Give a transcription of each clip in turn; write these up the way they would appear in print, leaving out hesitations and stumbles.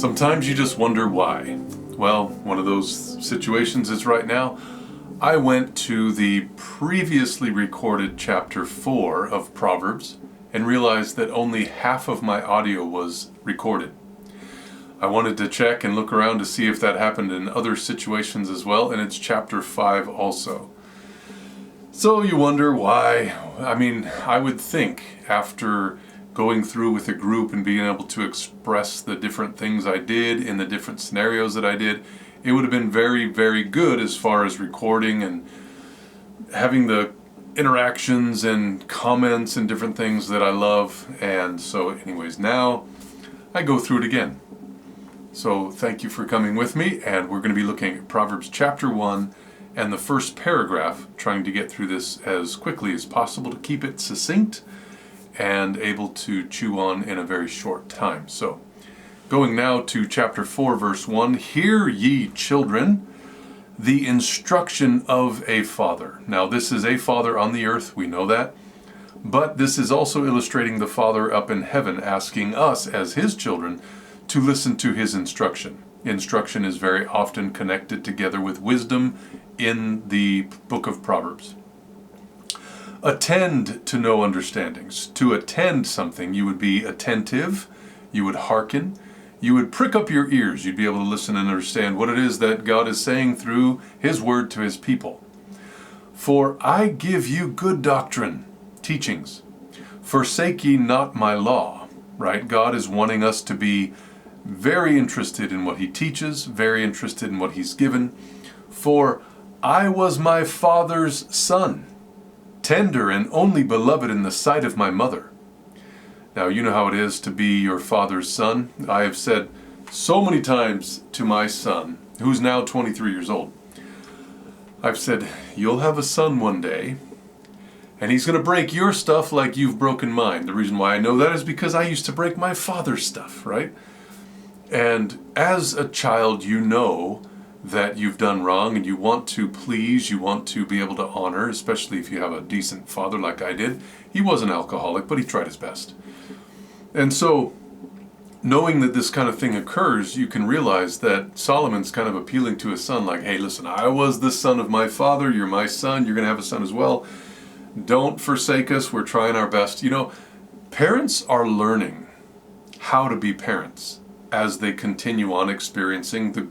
Sometimes you just wonder why. Well, one of those situations is right now. I went to the previously recorded chapter 4 of Proverbs and realized that only half of my audio was recorded. I wanted to check and look around to see if that happened in other situations as well, and it's chapter 5 also. So you wonder why. I would think after going through with a group and being able to express the different things I did in the different scenarios that I did, it would have been very, very good as far as recording and having the interactions and comments and different things that I love. And so anyways, now I go through it again. So thank you for coming with me, and we're going to be looking at Proverbs chapter 1 and the first paragraph, trying to get through this as quickly as possible to keep it succinct and able to chew on in a very short time. So, going now to chapter 4, verse 1, "Hear ye, children, the instruction of a father." Now, this is a father on the earth, we know that, but this is also illustrating the Father up in heaven, asking us as his children to listen to his instruction. Instruction is very often connected together with wisdom in the book of Proverbs. Attend to know understandings. To attend something, you would be attentive, you would hearken, you would prick up your ears, you'd be able to listen and understand what it is that God is saying through his word to his people. "For I give you good doctrine," teachings. "Forsake ye not my law," right? God is wanting us to be very interested in what he teaches, very interested in what he's given. "For I was my father's son, tender and only beloved in the sight of my mother." Now, you know how it is to be your father's son. I have said so many times to my son, who's now 23 years old, I've said, "You'll have a son one day, and he's going to break your stuff like you've broken mine." The reason why I know that is because I used to break my father's stuff, right? And as a child, you know that you've done wrong and you want to please, you want to be able to honor, especially if you have a decent father like I did. He was an alcoholic, but he tried his best. And so, knowing that this kind of thing occurs, you can realize that Solomon's kind of appealing to his son like, "Hey, listen, I was the son of my father, you're my son, you're going to have a son as well. Don't forsake us, we're trying our best." You know, parents are learning how to be parents as they continue on experiencing the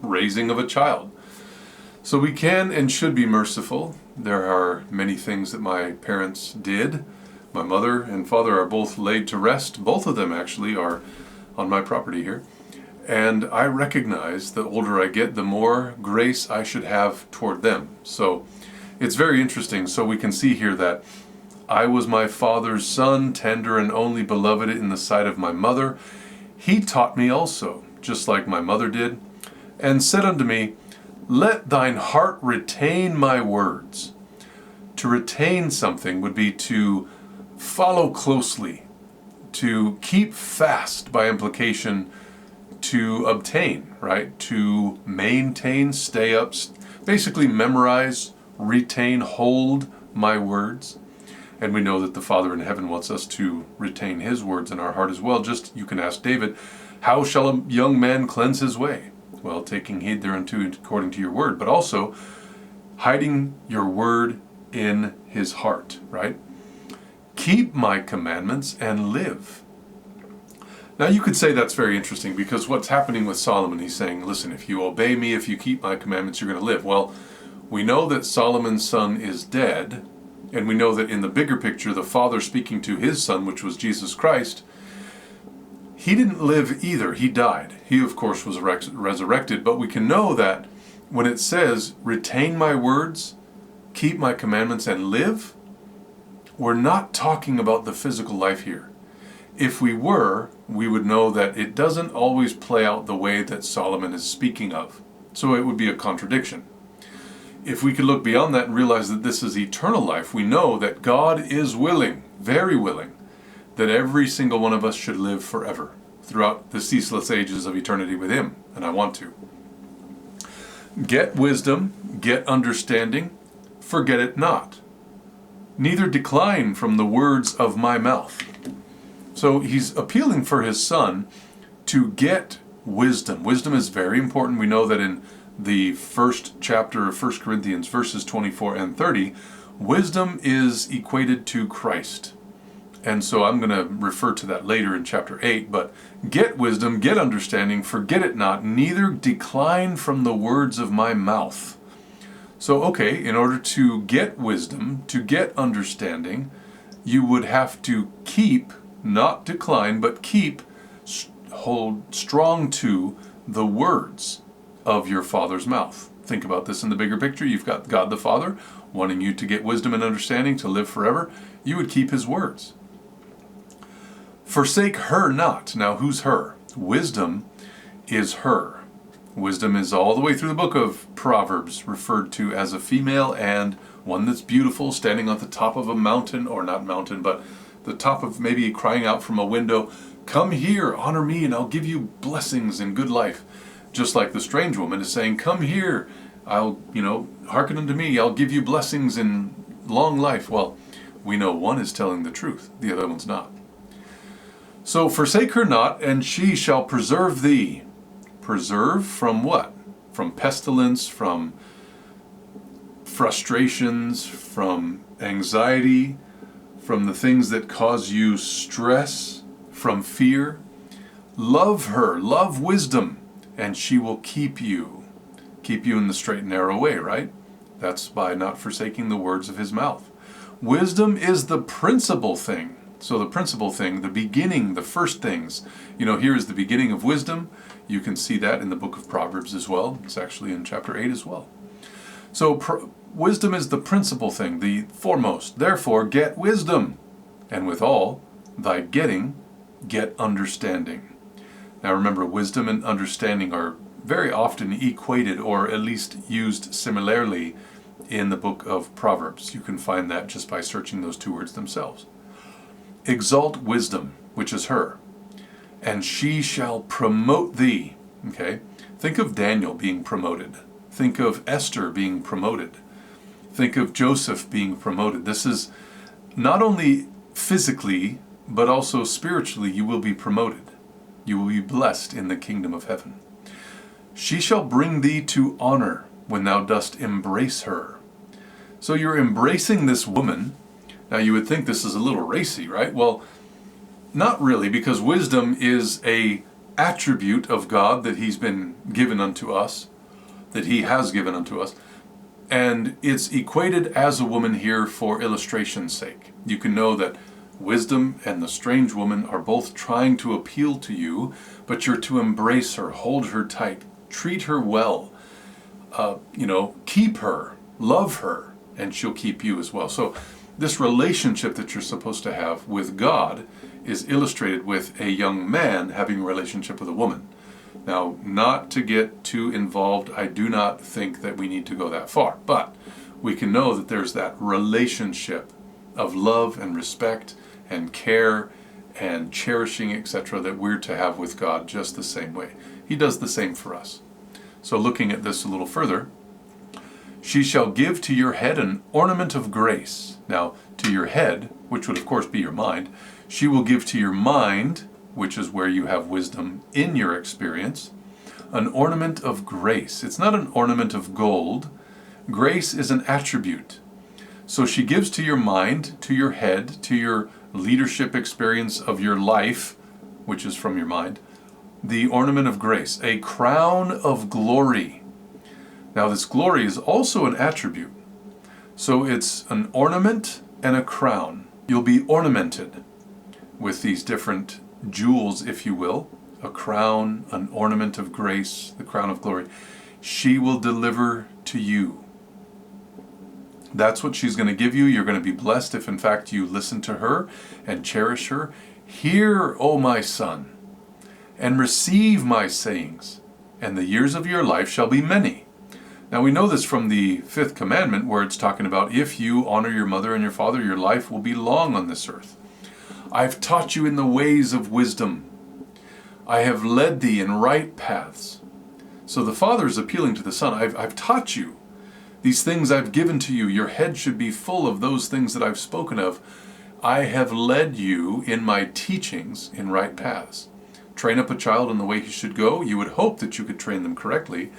raising of a child. So we can and should be merciful. There are many things that my parents did. My mother and father are both laid to rest. Both of them actually are on my property here. And I recognize the older I get, the more grace I should have toward them. So it's very interesting. So we can see here that "I was my father's son, tender and only beloved in the sight of my mother. He taught me also, just like my mother did, and said unto me, Let thine heart retain my words." To retain something would be to follow closely, to keep fast by implication, to obtain, right? To maintain, stay up, basically memorize, retain, hold my words. And we know that the Father in heaven wants us to retain his words in our heart as well. Just, you can ask David, "How shall a young man cleanse his way?" Well, taking heed thereunto according to your word, but also hiding your word in his heart, right? "Keep my commandments and live." Now you could say that's very interesting, because what's happening with Solomon, he's saying, listen, if you obey me, if you keep my commandments, you're going to live. Well, we know that Solomon's son is dead, and we know that in the bigger picture, the Father speaking to his son, which was Jesus Christ, he didn't live either. He died. He, of course, was resurrected. But we can know that when it says, "Retain my words, keep my commandments, and live," we're not talking about the physical life here. If we were, we would know that it doesn't always play out the way that Solomon is speaking of. So it would be a contradiction. If we could look beyond that and realize that this is eternal life, we know that God is willing, very willing, that every single one of us should live forever throughout the ceaseless ages of eternity with him, and I want to. "Get wisdom, get understanding, forget it not. Neither decline from the words of my mouth." So he's appealing for his son to get wisdom. Wisdom is very important. We know that in the first chapter of 1 Corinthians, verses 24 and 30, wisdom is equated to Christ. And so I'm going to refer to that later in chapter 8, but get wisdom, get understanding, forget it not, neither decline from the words of my mouth. So, okay, in order to get wisdom, to get understanding, you would have to keep, not decline, but keep, hold strong to the words of your Father's mouth. Think about this in the bigger picture. You've got God the Father wanting you to get wisdom and understanding to live forever. You would keep his words. Forsake her not. Now, who's her? Wisdom is her. Wisdom is all the way through the book of Proverbs referred to as a female and one that's beautiful, standing on the top of a mountain, or not mountain, but the top of maybe crying out from a window, come here, honor me, and I'll give you blessings and good life. Just like the strange woman is saying, come here, I'll, hearken unto me, I'll give you blessings and long life. Well, we know one is telling the truth, the other one's not. So forsake her not, and she shall preserve thee. Preserve from what? From pestilence, from frustrations, from anxiety, from the things that cause you stress, from fear. Love her, love wisdom, and she will keep you. Keep you in the straight and narrow way, right? That's by not forsaking the words of his mouth. Wisdom is the principal thing. So the principal thing, the beginning, the first things. Here is the beginning of wisdom. You can see that in the book of Proverbs as well. It's actually in chapter 8 as well. So wisdom is the principal thing, the foremost. Therefore, get wisdom, and with all thy getting, get understanding. Now remember, wisdom and understanding are very often equated, or at least used similarly in the book of Proverbs. You can find that just by searching those two words themselves. Exalt wisdom, which is her, and she shall promote thee. Okay? Think of Daniel being promoted. Think of Esther being promoted. Think of Joseph being promoted. This is not only physically, but also spiritually, you will be promoted. You will be blessed in the kingdom of heaven. She shall bring thee to honor when thou dost embrace her. So you're embracing this woman. Now you would think this is a little racy, right? Well, not really, because wisdom is a attribute of God that he's been given unto us, that he has given unto us. And it's equated as a woman here for illustration's sake. You can know that wisdom and the strange woman are both trying to appeal to you, but you're to embrace her, hold her tight, treat her well, keep her, love her, and she'll keep you as well. So this relationship that you're supposed to have with God is illustrated with a young man having a relationship with a woman. Now, not to get too involved, I do not think that we need to go that far, but we can know that there's that relationship of love and respect and care and cherishing, etc., that we're to have with God just the same way. He does the same for us. So looking at this a little further, she shall give to your head an ornament of grace. Now, to your head, which would of course be your mind, she will give to your mind, which is where you have wisdom in your experience, an ornament of grace. It's not an ornament of gold. Grace is an attribute. So she gives to your mind, to your head, to your leadership experience of your life, which is from your mind, the ornament of grace, a crown of glory. Now this glory is also an attribute. So it's an ornament and a crown. You'll be ornamented with these different jewels, if you will, a crown, an ornament of grace, the crown of glory. She will deliver to you. That's what she's going to give you. You're going to be blessed if in fact you listen to her and cherish her. Hear, O my son, and receive my sayings, and the years of your life shall be many. Now we know this from the 5th commandment, where it's talking about if you honor your mother and your father, your life will be long on this earth. I've taught you in the ways of wisdom. I have led thee in right paths. So the father is appealing to the son. I've taught you. These things I've given to you. Your head should be full of those things that I've spoken of. I have led you in my teachings in right paths. train up a child in the way he should go, you would hope that you could train them correctly,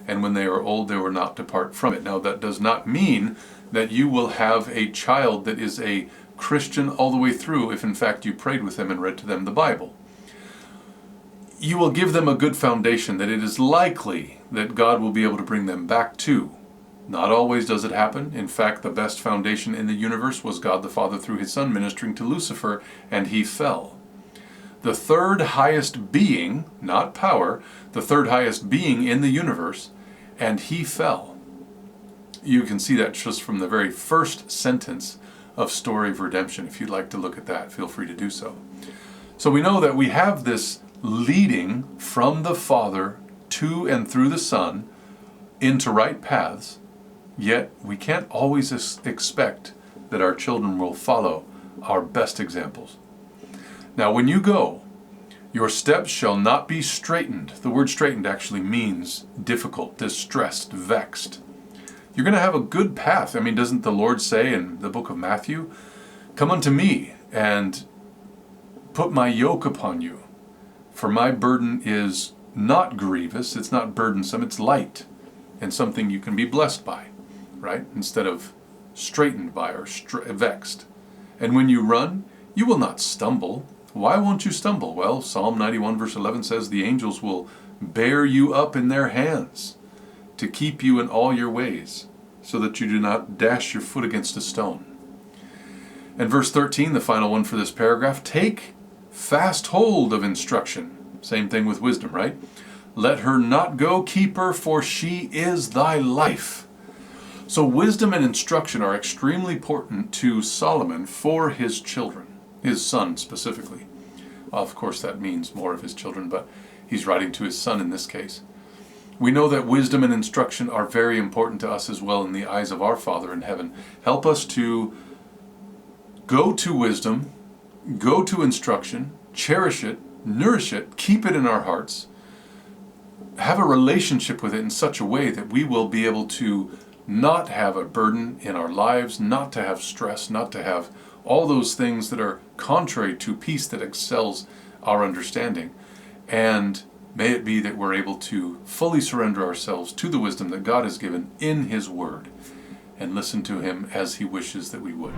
and when they are old, they will not depart from it. Now, that does not mean that you will have a child that is a Christian all the way through if in fact you prayed with them and read to them the Bible. You will give them a good foundation that it is likely that God will be able to bring them back to. Not always does it happen. In fact, the best foundation in the universe was God the Father through his Son ministering to Lucifer, and he fell. The third highest being, not power, the third highest being in the universe, and he fell. You can see that just from the very first sentence of Story of Redemption. If you'd like to look at that, feel free to do so. So we know that we have this leading from the Father to and through the Son into right paths, yet we can't always expect that our children will follow our best examples. Now, when you go, your steps shall not be straitened. The word straitened actually means difficult, distressed, vexed. You're going to have a good path. I mean, doesn't the Lord say in the book of Matthew, "Come unto me and put my yoke upon you, for my burden is not grievous, it's not burdensome, it's light, and something you can be blessed by," right? Instead of straitened by or vexed. "And when you run, you will not stumble." Why won't you stumble? Well, Psalm 91 verse 11 says the angels will bear you up in their hands to keep you in all your ways, so that you do not dash your foot against a stone. And verse 13, the final one for this paragraph, "Take fast hold of instruction." Same thing with wisdom, right? "Let her not go, keep her, for she is thy life." So wisdom and instruction are extremely important to Solomon for his children, his son specifically. Well, of course, that means more of his children, but he's writing to his son in this case. We know that wisdom and instruction are very important to us as well in the eyes of our Father in heaven. Help us to go to wisdom, go to instruction, cherish it, nourish it, keep it in our hearts, have a relationship with it in such a way that we will be able to not have a burden in our lives, not to have stress, not to have all those things that are contrary to peace that excels our understanding. And may it be that we're able to fully surrender ourselves to the wisdom that God has given in his word and listen to him as he wishes that we would.